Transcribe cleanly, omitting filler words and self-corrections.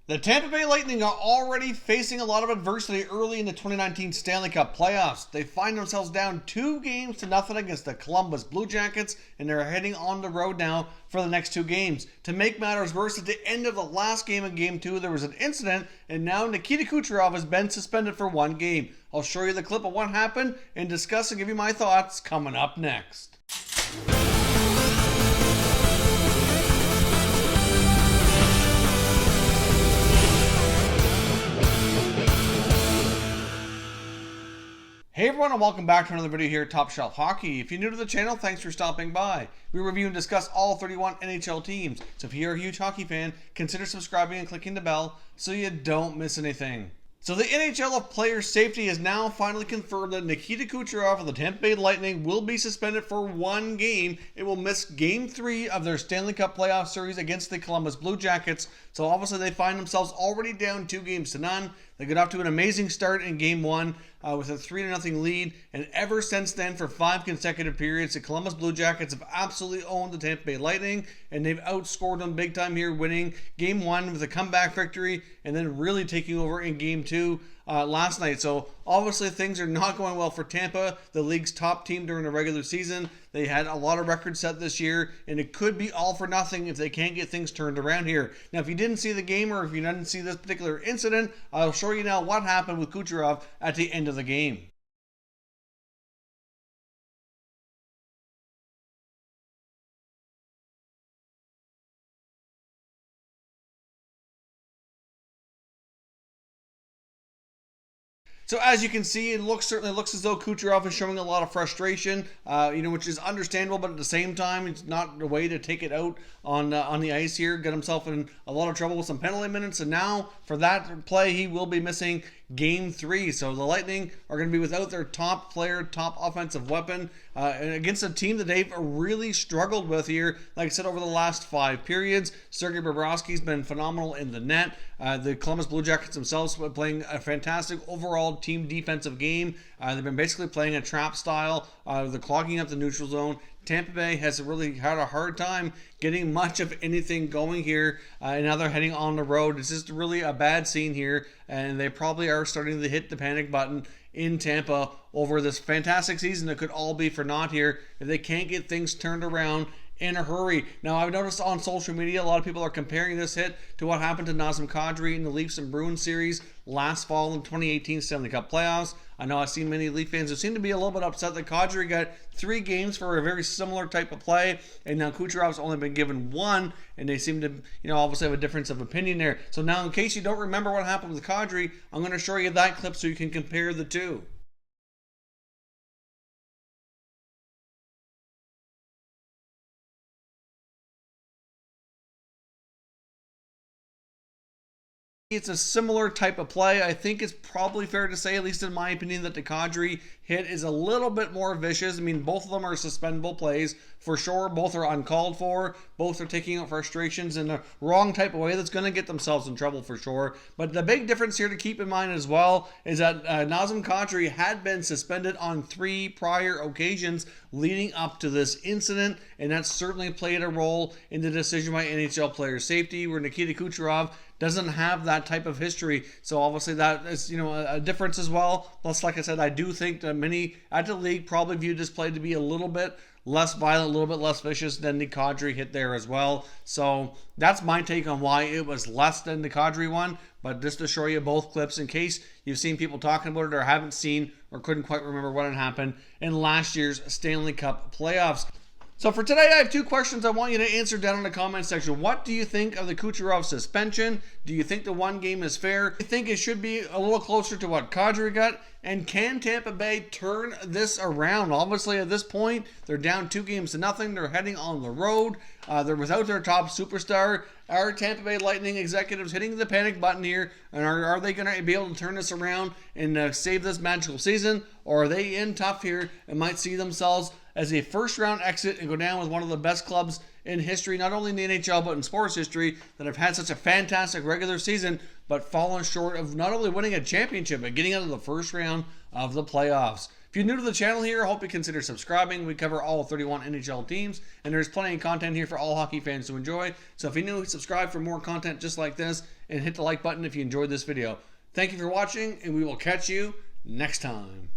The Tampa Bay Lightning are already facing a lot of adversity early in the 2019 Stanley Cup Playoffs. They find themselves down 2-0 against the Columbus Blue Jackets, and they're heading on the road now for the next 2 games. To make matters worse, at the end of the last game of Game 2, there was an incident, and now Nikita Kucherov has been suspended for 1 game. I'll show you the clip of what happened and discuss and give you my thoughts coming up next. Hey everyone, and welcome back to another video here at Top Shelf Hockey. If you're new to the channel, thanks for stopping by. We review and discuss all 31 NHL teams, so if you're a huge hockey fan, consider subscribing and clicking the bell so you don't miss anything. So the NHL Player Safety has now finally confirmed that Nikita Kucherov of the Tampa Bay Lightning will be suspended for 1 game. It will miss Game 3 of their Stanley Cup Playoff series against the Columbus Blue Jackets. So obviously they find themselves already down 2-0. They got off to an amazing start in Game 1 with a 3-0 lead, and ever since then, for 5 consecutive periods, the Columbus Blue Jackets have absolutely owned the Tampa Bay Lightning, and they've outscored them big time here, winning Game 1 with a comeback victory, and then really taking over in Game 2 last night. So obviously things are not going well for Tampa, the league's top team during the regular season. They had a lot of records set this year, and it could be all for nothing if they can't get things turned around here. Now, if you didn't see the game or if you didn't see this particular incident, I'll show you now what happened with Kucherov at the end of the game. So as you can see, it certainly looks as though Kucherov is showing a lot of frustration, which is understandable, but at the same time, it's not a way to take it out on the ice here. Get himself in a lot of trouble with some penalty minutes, and now for that play, he will be missing Game 3. So the Lightning are going to be without their top player, top offensive weapon, and against a team that they've really struggled with here. Like I said, over the last 5 periods, Sergei Bobrovsky's been phenomenal in the net. The Columbus Blue Jackets themselves have been playing a fantastic overall team defensive game. They've been basically playing a trap style. They're clogging up the neutral zone. Tampa Bay has really had a hard time getting much of anything going here, and now they're heading on the road. It's just really a bad scene here, and they probably are starting to hit the panic button in Tampa over this fantastic season that could all be for naught here if they can't get things turned around in a hurry. Now, I've noticed on social media, a lot of people are comparing this hit to what happened to Nazem Kadri in the Leafs and Bruins series last fall in 2018 Stanley Cup Playoffs. I know I've seen many Leaf fans who seem to be a little bit upset that Kadri got 3 games for a very similar type of play, and now Kucherov's only been given 1, and they seem to, obviously have a difference of opinion there. So now, in case you don't remember what happened with Kadri, I'm going to show you that clip so you can compare the two. It's a similar type of play. I think it's probably fair to say, at least in my opinion, that the Kadri hit is a little bit more vicious. I mean, both of them are suspendable plays for sure. Both are uncalled for. Both are taking out frustrations in the wrong type of way that's going to get themselves in trouble for sure. But the big difference here to keep in mind as well is that Nazem Kadri had been suspended on 3 prior occasions leading up to this incident, and that certainly played a role in the decision by NHL Player Safety, where Nikita Kucherov doesn't have that type of history. So obviously that is, a difference as well. Plus, like I said, I do think that many at the league probably viewed this play to be a little bit less violent, a little bit less vicious than the Kadri hit there as well. So that's my take on why it was less than the Kadri one. But just to show you both clips in case you've seen people talking about it or haven't seen or couldn't quite remember what had happened in last year's Stanley Cup Playoffs. So for today, I have 2 questions I want you to answer down in the comment section. What do you think of the Kucherov suspension? Do you think the 1 game is fair? Do you think it should be a little closer to what Kadri got? And can Tampa Bay turn this around? Obviously, at this point, they're down 2-0. They're heading on the road. They're without their top superstar. Are Tampa Bay Lightning executives hitting the panic button here? And are they going to be able to turn this around and save this magical season? Or are they in tough here and might see themselves as a first-round exit and go down with one of the best clubs in history, not only in the NHL but in sports history, that have had such a fantastic regular season but fallen short of not only winning a championship but getting out of the first round of the playoffs? If you're new to the channel here, I hope you consider subscribing. We cover all 31 NHL teams, and there's plenty of content here for all hockey fans to enjoy. So if you're new, subscribe for more content just like this, and hit the like button if you enjoyed this video. Thank you for watching, and we will catch you next time.